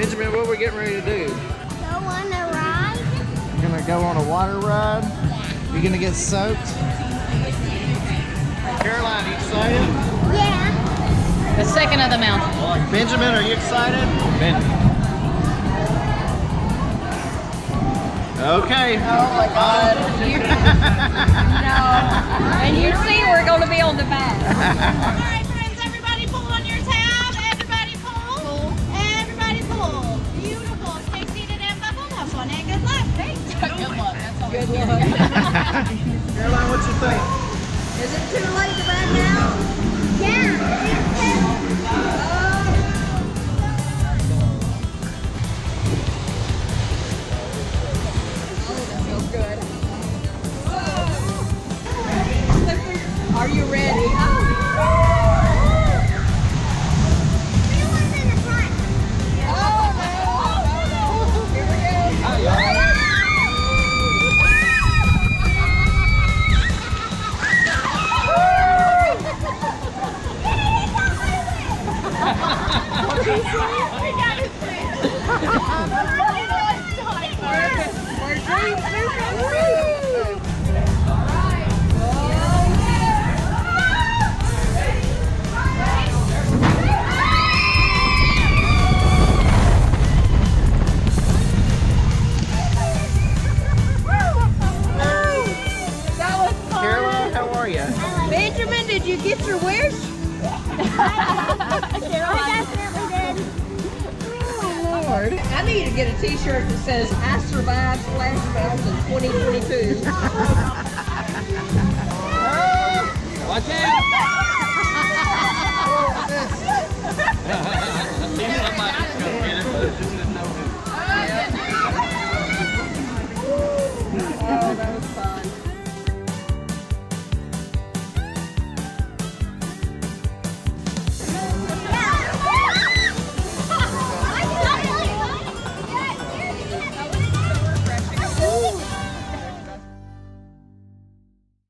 Benjamin, what are we getting ready to do? Go on a ride? We're gonna go on a water ride. You're gonna get soaked. Caroline, are you excited? Yeah. The second of the mountain. Benjamin, are you excited? Okay. Oh my God. No. And you see we're going to be on the back. Alright friends, everybody pull on your tab. Everybody pull. Everybody pull. Beautiful. Stay seated and buckle. Have fun and good luck. Thanks. Good luck. That's all. Good luck. Caroline, what you think? Is it too late to back out? Yeah. Are you ready? Everyone's in the front. Here we Caroline, how are you? Benjamin, did you get your wish? I definitely did. Oh, Lord. I need to get a t-shirt that says, I survived Splash Mountain 2022. Watch out!